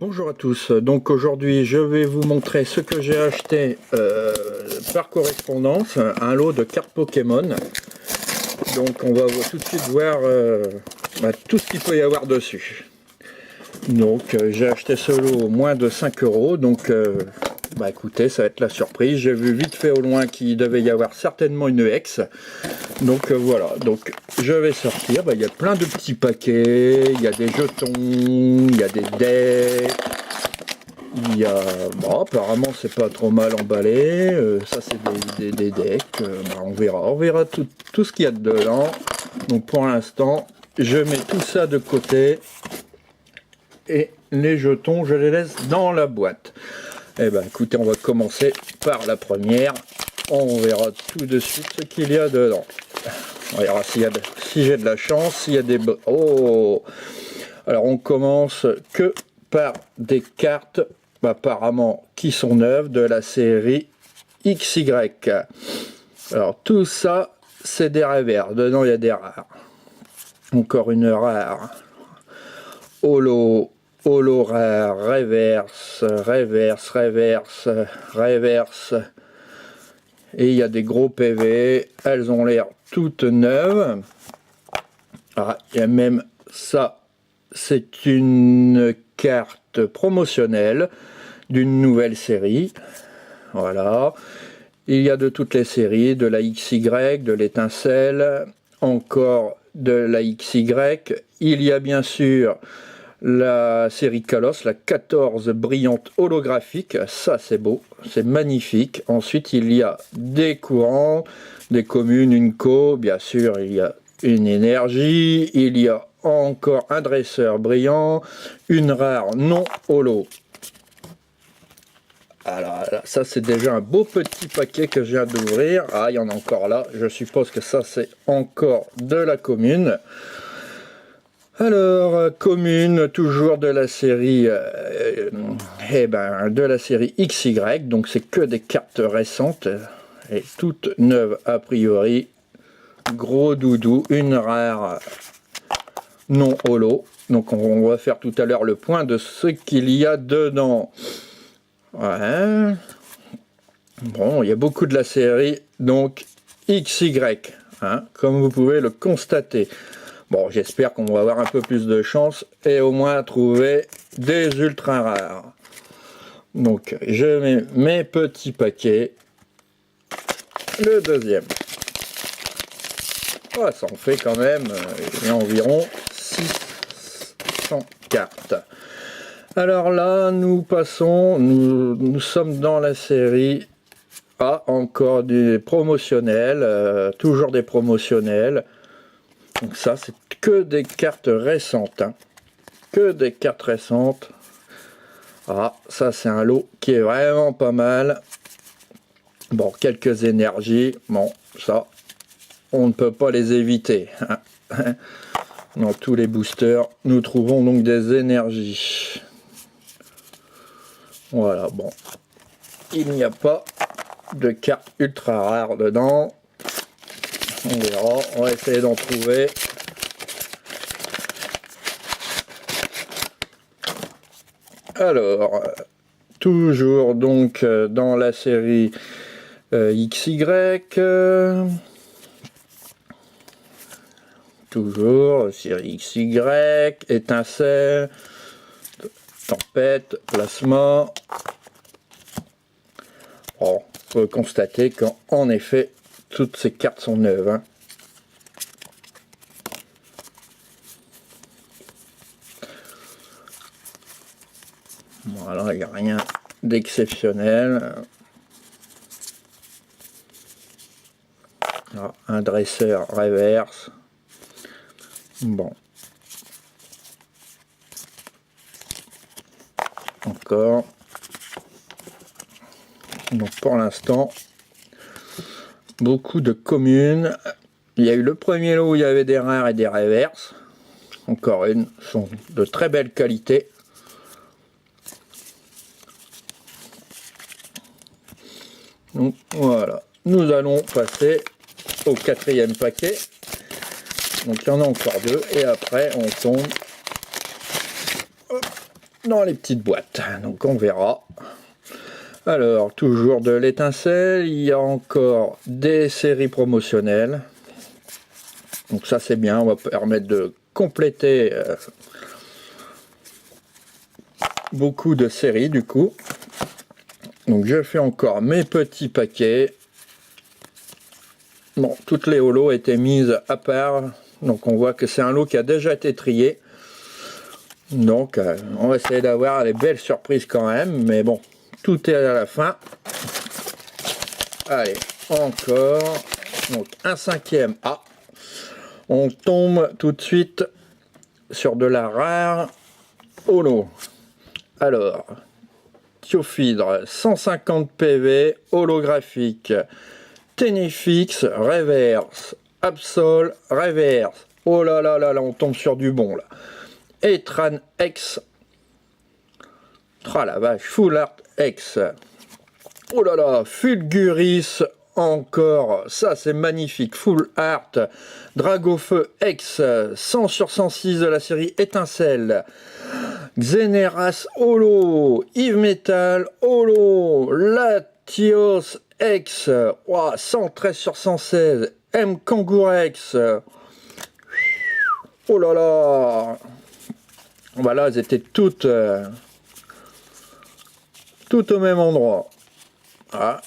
Bonjour à tous, donc aujourd'hui je vais vous montrer ce que j'ai acheté par correspondance, un lot de cartes Pokémon. Donc on va tout de suite voir tout ce qu'il peut y avoir dessus. Donc j'ai acheté ce lot au moins de 5 euros, donc écoutez, ça va être la surprise. J'ai vu vite fait au loin qu'il devait y avoir certainement une ex. Donc voilà, donc je vais sortir, il y a plein de petits paquets, il y a des jetons, il y a des decks. Il y a, apparemment c'est pas trop mal emballé, ça c'est des decks, on verra tout ce qu'il y a dedans. Donc pour l'instant, je mets tout ça de côté et les jetons je les laisse dans la boîte. Eh ben écoutez, on va commencer par la première, on verra tout de suite ce qu'il y a dedans. On verra si j'ai de la chance, s'il y a des... Oh! Alors on commence que par des cartes apparemment qui sont neuves de la série XY. Alors tout ça c'est des revers, dedans il y a des rares. Encore une rare. Holo rare, reverse. Et il y a des gros PV, elles ont l'air toutes neuves. Ah, il y a même ça, c'est une carte promotionnelle d'une nouvelle série. Voilà. Il y a de toutes les séries, de la XY, de l'étincelle, encore de la XY. Il y a bien sûr la série Kalos, la 14 brillante holographique. Ça c'est beau, c'est magnifique. Ensuite il y a des courants, des communes, une co, bien sûr il y a une énergie, il y a encore un dresseur brillant, une rare non holo. Alors ça c'est déjà un beau petit paquet que je viens d'ouvrir. Ah, il y en a encore là, je suppose que ça c'est encore de la commune. Alors, commune, toujours de la série de la série XY, donc c'est que des cartes récentes et toutes neuves a priori. Gros doudou, une rare non holo. Donc on va faire tout à l'heure le point de ce qu'il y a dedans. Ouais. Bon, il y a beaucoup de la série, donc XY, hein, comme vous pouvez le constater. Bon, j'espère qu'on va avoir un peu plus de chance et au moins trouver des ultra rares. Donc, je mets mes petits paquets. Le deuxième. Oh, ça en fait quand même environ 600 cartes. Alors là, nous passons, nous sommes dans la série A, encore des promotionnels, toujours des promotionnels. Donc ça, c'est que des cartes récentes, hein. Que des cartes récentes. Ah, ça c'est un lot qui est vraiment pas mal. Bon, quelques énergies, bon, ça, on ne peut pas les éviter, hein. Dans tous les boosters, nous trouvons donc des énergies. Voilà, bon. Il n'y a pas de cartes ultra rares dedans. On verra, on va essayer d'en trouver. Alors, toujours donc dans la série XY. Toujours série XY, étincelle, tempête, plasma. Bon, on peut constater qu'en effet, toutes ces cartes sont neuves, hein. Voilà, il n'y a rien d'exceptionnel. Un dresseur reverse. Bon. Encore. Donc pour l'instant, beaucoup de communes. Il y a eu le premier lot où il y avait des rares et des reverses. Encore une, sont de très belle qualité. Donc voilà, nous allons passer au quatrième paquet. Donc il y en a encore deux et après on tombe. Hop, dans les petites boîtes. Donc on verra. Alors, toujours de l'étincelle. Il y a encore des séries promotionnelles. Donc ça c'est bien, on va permettre de compléter beaucoup de séries du coup. Donc je fais encore mes petits paquets. Bon, toutes les holos étaient mises à part. Donc on voit que c'est un lot qui a déjà été trié. Donc on va essayer d'avoir les belles surprises quand même. Mais bon, tout est à la fin. Allez, encore. Donc un 5e A. On tombe tout de suite sur de la rare holo. Alors, Thiophydre, 150 PV, holographique, Tenifix, reverse, Absol, reverse. Oh là là là là, on tombe sur du bon là. Etran X, tra la vache, Full Art X. Oh là là, Fulguris, encore, ça c'est magnifique, Full Art, Dragofeu X, 100 sur 106 de la série Étincelle, Xeneras Holo, Yves Metal Holo, Latios X, wow, 113 sur 116, M Kangourex, oh là là, voilà, elles étaient toutes au même endroit. Ah.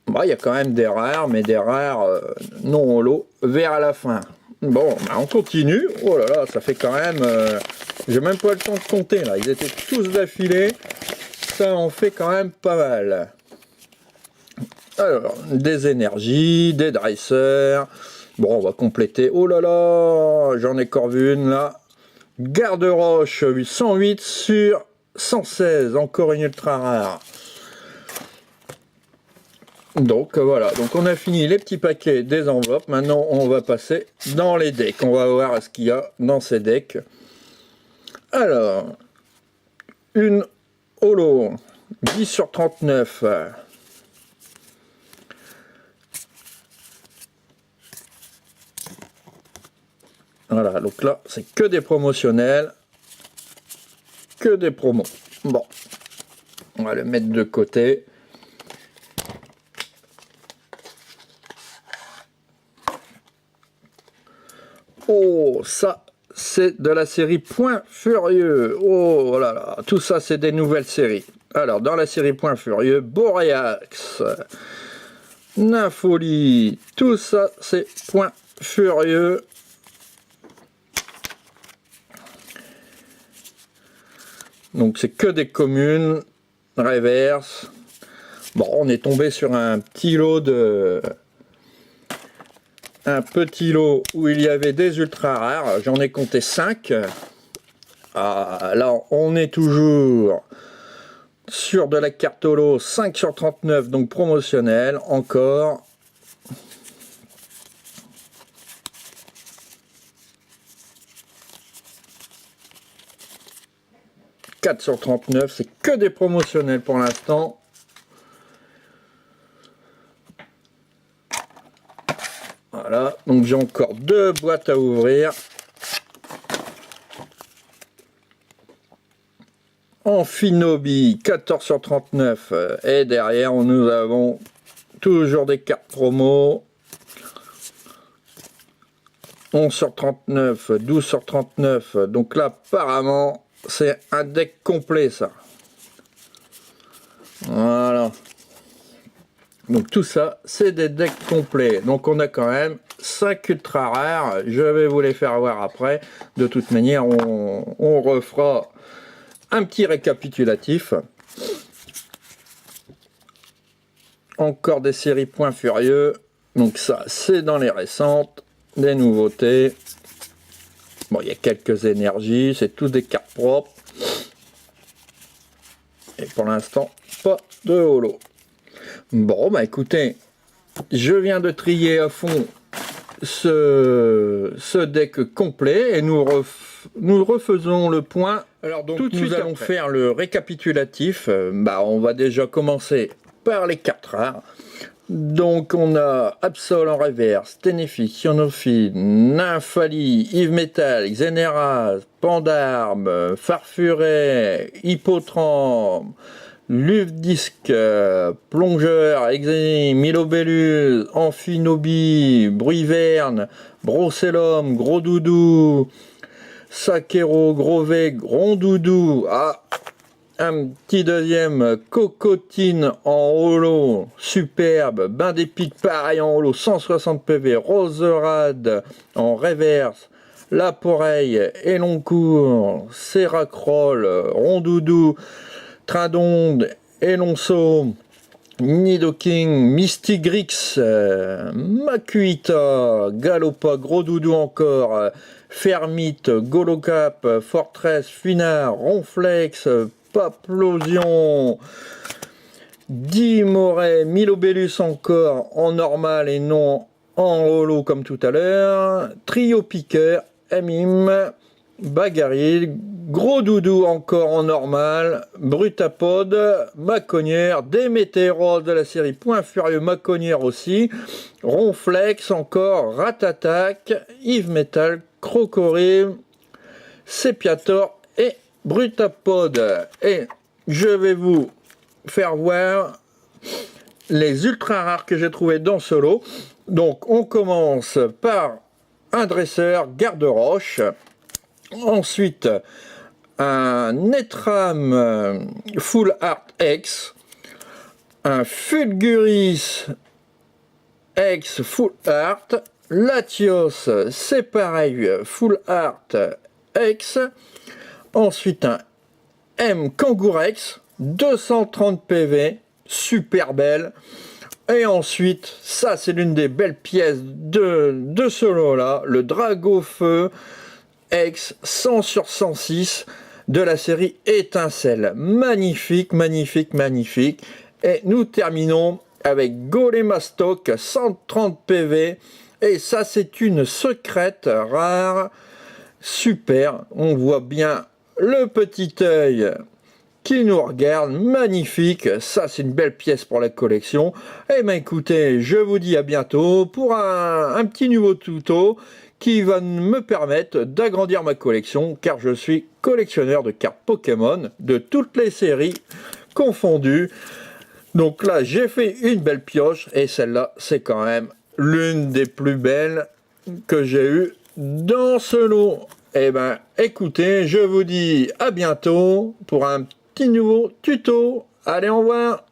Bah, il y a quand même des rares, mais des rares non holo, vers à la fin. Bon, bah, on continue. Oh là là, ça fait quand même... j'ai même pas le temps de compter, là. Ils étaient tous d'affilée. Ça en fait quand même pas mal. Alors, des énergies, des dresseurs. Bon, on va compléter. Oh là là, j'en ai encore vu une, là. Garde-roche, 108 sur 116. Encore une ultra rare. Donc voilà, donc on a fini les petits paquets des enveloppes. Maintenant on va passer dans les decks. On va voir ce qu'il y a dans ces decks. Alors, une holo 10 sur 39. Voilà, donc là c'est que des promotionnels. Que des promos. Bon, on va le mettre de côté. Oh, ça, c'est de la série Point Furieux. Oh là là, tout ça, c'est des nouvelles séries. Alors, dans la série Point Furieux, Boreax, Nympholie, tout ça, c'est Point Furieux. Donc, c'est que des communes, reverse. Bon, on est tombé sur un petit lot de... Un petit lot où il y avait des ultra rares, j'en ai compté 5. Ah, là, on est toujours sur de la carte holo 5 sur 39, donc promotionnel, encore. « 4 sur 39, c'est que des promotionnels pour l'instant. Voilà, donc j'ai encore 2 boîtes à ouvrir. Amphinobi, 14 sur 39. Et derrière, nous avons toujours des cartes promo. 11 sur 39, 12 sur 39. Donc là, apparemment, c'est un deck complet, ça. Voilà. Donc tout ça, c'est des decks complets. Donc on a quand même 5 ultra rares. Je vais vous les faire voir après. De toute manière, on refera un petit récapitulatif. Encore des séries Point Furieux. Donc ça, c'est dans les récentes. Des nouveautés. Bon, il y a quelques énergies. C'est tous des cartes propres. Et pour l'instant, pas de holo. Bon, bah écoutez, je viens de trier à fond ce deck complet et nous refaisons le point. Alors donc tout de suite, nous allons faire le récapitulatif. On va déjà commencer par les cartes rares. Donc on a Absol en reverse, Ténéfique, Ionophile, Nymphali, Yves Metal, Xénéraz, Pandarme, Farfuret, Hippotrampe, Lufdisc, Plongeur, Exé, Milobellus, Amphinobi, Bruiverne, Brocellum, Gros Doudou, Sakero, Grovet, Rondoudou, un petit deuxième, Cocotine en holo, superbe, Bain d'épique pareil en holo, 160 PV, Roserade en reverse, Laporeille, Eloncourt, Seracroll, Rondoudou, Train d'onde, Elonceau, Nidoking, Mystigrix, Makuita, Galopa, Gros Doudou encore, Fermite, Golocap, Fortress, Funard, Ronflex, Paplosion, Dimoret, Milobellus encore en normal et non en holo comme tout à l'heure, Trio Piqueur, Amim, Bagaril, Gros Doudou encore en normal, Brutapod, Maconnière, Démétéros de la série Point Furieux, Maconnière aussi, Ronflex encore, Ratatac, Yves Metal, Crocoril, Sepiator et Brutapod. Et je vais vous faire voir les ultra rares que j'ai trouvés dans ce lot. Donc on commence par un dresseur garde-roche. Ensuite, un Netram Full Art X, un Fulguris X Full Art, Latios, c'est pareil, Full Art X, ensuite un M Kangourex, 230 PV, super belle, et ensuite, ça c'est l'une des belles pièces de ce lot-là, le Dragofeu X 100 sur 106 de la série Étincelle. Magnifique, magnifique, magnifique. Et nous terminons avec Golemastok 130 PV. Et ça, c'est une secrète rare. Super. On voit bien le petit œil qui nous regarde. Magnifique. Ça, c'est une belle pièce pour la collection. Eh bien, écoutez, je vous dis à bientôt pour un petit nouveau tuto qui va me permettre d'agrandir ma collection, car je suis collectionneur de cartes Pokémon, de toutes les séries confondues. Donc là, j'ai fait une belle pioche, et celle-là, c'est quand même l'une des plus belles que j'ai eues dans ce lot. Eh ben, écoutez, je vous dis à bientôt pour un petit nouveau tuto. Allez, au revoir!